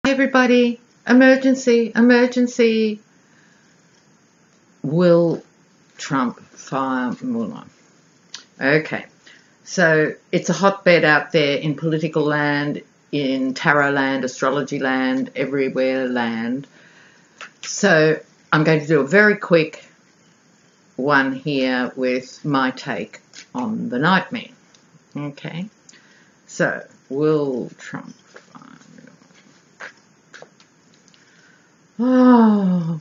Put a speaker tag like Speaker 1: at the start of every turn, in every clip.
Speaker 1: Hi everybody, emergency, emergency. Will Trump fire Mueller? Okay, so it's a hotbed out there in political land, in tarot land, astrology land, everywhere land. So I'm going to do a very quick one here with my take on the nightmare. Okay, so will Trump fire Mueller? Oh,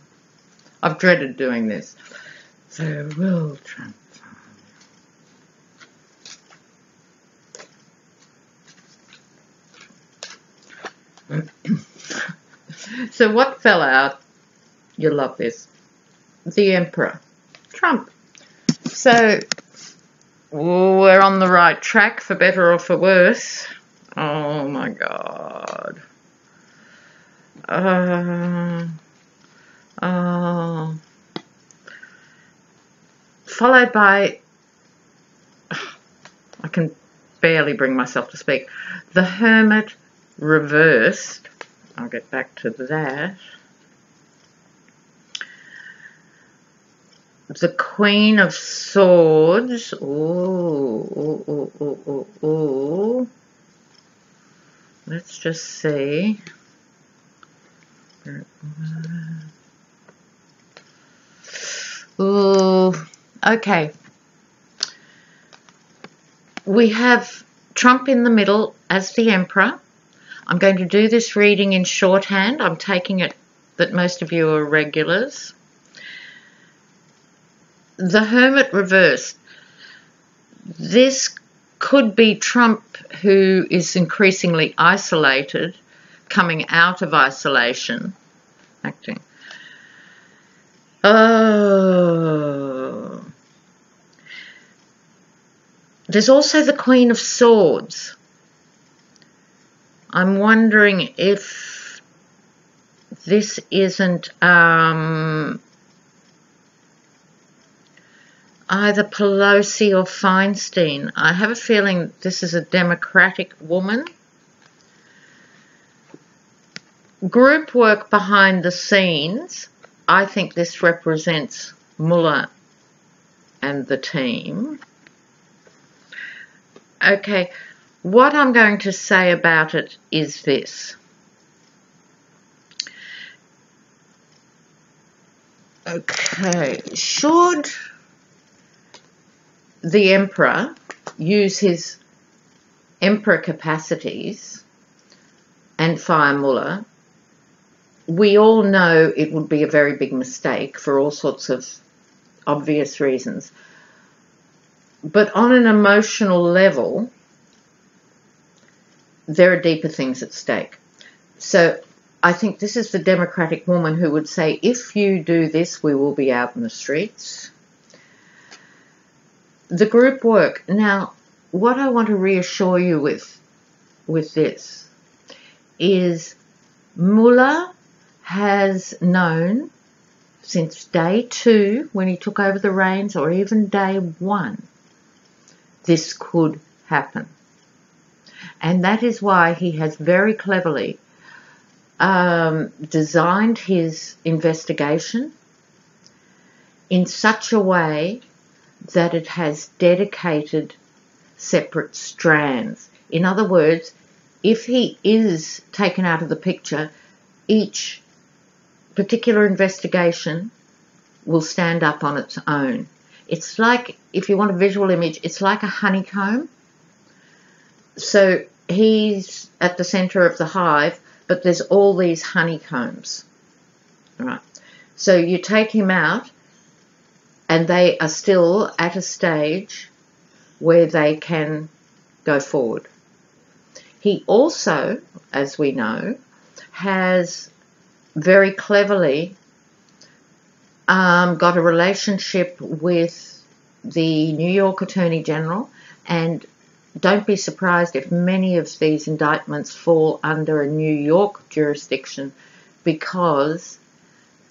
Speaker 1: I've dreaded doing this. So will Trump fire? So what fell out? You'll love this. The Emperor, Trump. So we're on the right track, for better or for worse. Oh my God. Followed by, I can barely bring myself to speak, the Hermit reversed. I'll get back to that. The Queen of Swords. Ooh. Let's just see. Ooh. Okay. We have Trump in the middle as the Emperor. I'm going to do this reading in shorthand. I'm taking it that most of you are regulars. The Hermit reversed. This could be Trump, who is increasingly isolated, coming out of isolation, acting. Oh. There's also the Queen of Swords. I'm wondering if this isn't either Pelosi or Feinstein. I have a feeling this is a Democratic woman. Group work behind the scenes. I think this represents Mueller and the team. Okay, what I'm going to say about it is this. Okay, should the Emperor use his Emperor capacities and fire Mueller, we all know it would be a very big mistake for all sorts of obvious reasons. But on an emotional level, there are deeper things at stake. So I think this is the Democratic woman who would say, if you do this, we will be out in the streets. The group work. Now, what I want to reassure you with this is Mueller has known since day 2, when he took over the reins, or even day 1, this could happen. And that is why he has very cleverly designed his investigation in such a way that it has dedicated separate strands. In other words, if he is taken out of the picture, each particular investigation will stand up on its own. It's like, if you want a visual image, it's like a honeycomb. So he's at the center of the hive, but there's all these honeycombs. Right. So you take him out, and they are still at a stage where they can go forward. He also, as we know, has very cleverly got a relationship with the New York Attorney General, and don't be surprised if many of these indictments fall under a New York jurisdiction, because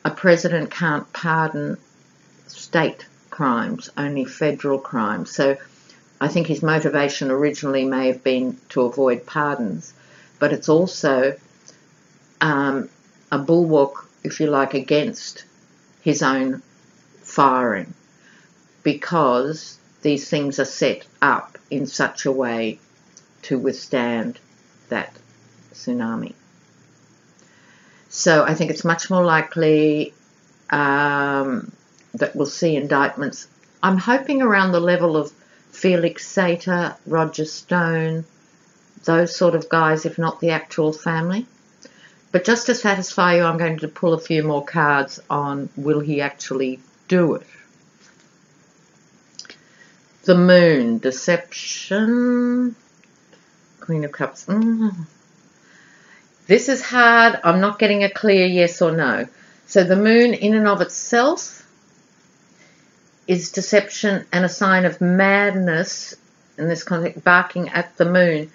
Speaker 1: a president can't pardon state crimes, only federal crimes. So I think his motivation originally may have been to avoid pardons, but it's also a bulwark, if you like, against his own firing, because these things are set up in such a way to withstand that tsunami. So I think it's much more likely that we'll see indictments. I'm hoping around the level of Felix Sater, Roger Stone, those sort of guys, if not the actual family. But just to satisfy you, I'm going to pull a few more cards on will he actually do it. The Moon, deception, Queen of Cups. This is hard. I'm not getting a clear yes or no. So the Moon in and of itself is deception and a sign of madness in this context, barking at the moon.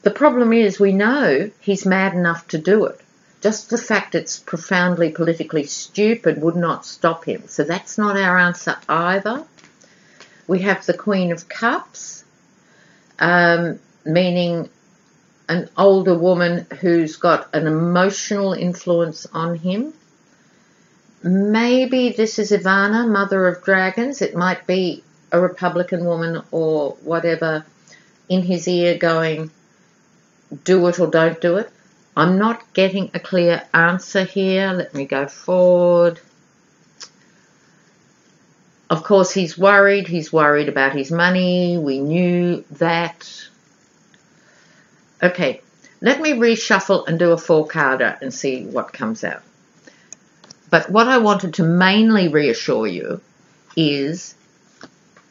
Speaker 1: The problem is we know he's mad enough to do it. Just the fact it's profoundly politically stupid would not stop him. So that's not our answer either. We have the Queen of Cups, meaning an older woman who's got an emotional influence on him. Maybe this is Ivana, Mother of Dragons. It might be a Republican woman or whatever in his ear going, do it or don't do it. I'm not getting a clear answer here. Let me go forward. Of course, he's worried. He's worried about his money. We knew that. Okay, let me reshuffle and do a 4-carder and see what comes out. But what I wanted to mainly reassure you is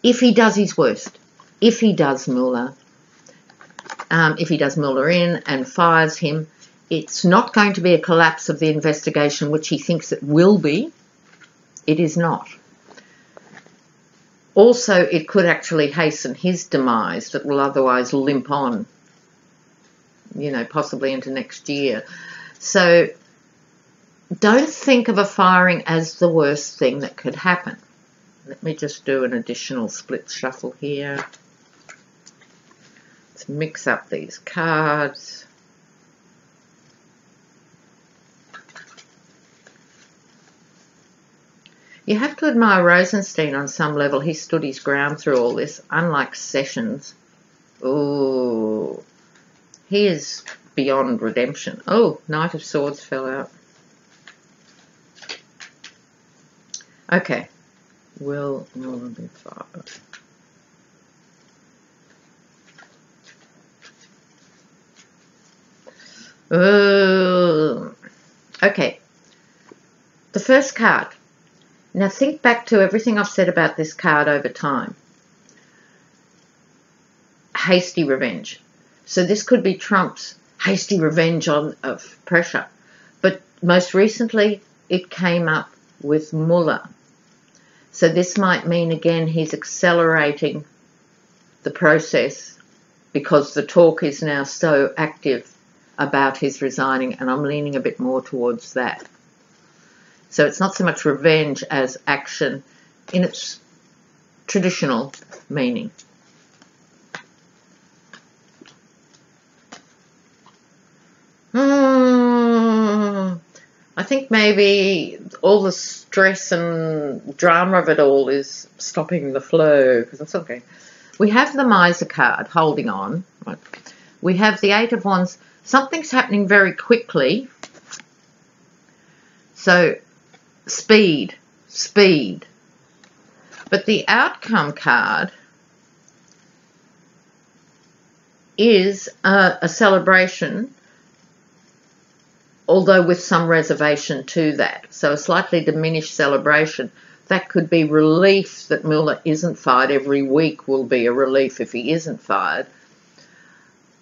Speaker 1: if he does his worst, if he does Mueller, if he does Mueller in and fires him, it's not going to be a collapse of the investigation, which he thinks it will be. It is not. Also, it could actually hasten his demise that will otherwise limp on, you know, possibly into next year. So don't think of a firing as the worst thing that could happen. Let me just do an additional split shuffle here. Let's mix up these cards. You have to admire Rosenstein on some level. He stood his ground through all this, unlike Sessions. Ooh, he is beyond redemption. Oh, Knight of Swords fell out. Okay, will Mueller be fired? Okay, the first card. Now think back to everything I've said about this card over time. Hasty revenge. So this could be Trump's hasty revenge of pressure. But most recently, it came up with Mueller. So this might mean, again, he's accelerating the process because the talk is now so active about his resigning, and I'm leaning a bit more towards that. So it's not so much revenge as action in its traditional meaning. I think maybe all the stress and drama of it all is stopping the flow, because that's okay. We have the Miser card, holding on. Right. We have the Eight of Wands. Something's happening very quickly. So speed. But the Outcome card is a celebration, although with some reservation to that. So a slightly diminished celebration. That could be relief that Mueller isn't fired. Every week will be a relief if he isn't fired.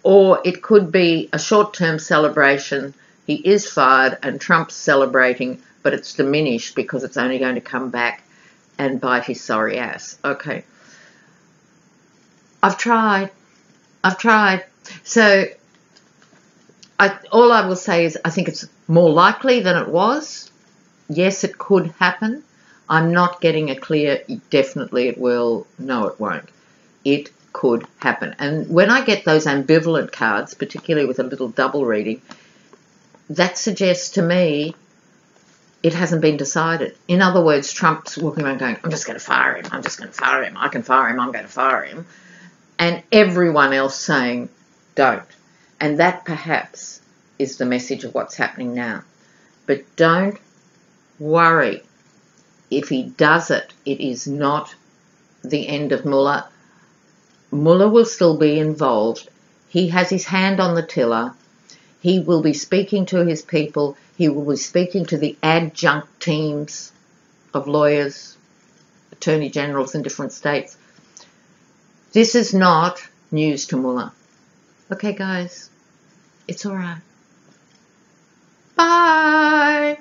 Speaker 1: Or it could be a short-term celebration. He is fired and Trump's celebrating, but it's diminished because it's only going to come back and bite his sorry ass. Okay. I've tried. So all I will say is I think it's more likely than it was. Yes, it could happen. I'm not getting a clear, definitely it will, no it won't. It could happen. And when I get those ambivalent cards, particularly with a little double reading, that suggests to me it hasn't been decided. In other words, Trump's walking around going, I'm just going to fire him, I'm just going to fire him, I can fire him, I'm going to fire him. And everyone else saying, don't. And that perhaps is the message of what's happening now. But don't worry. If he does it, it is not the end of Mueller. Mueller will still be involved. He has his hand on the tiller. He will be speaking to his people. He will be speaking to the adjunct teams of lawyers, attorney generals in different states. This is not news to Mueller. Okay, guys, it's all right. Bye.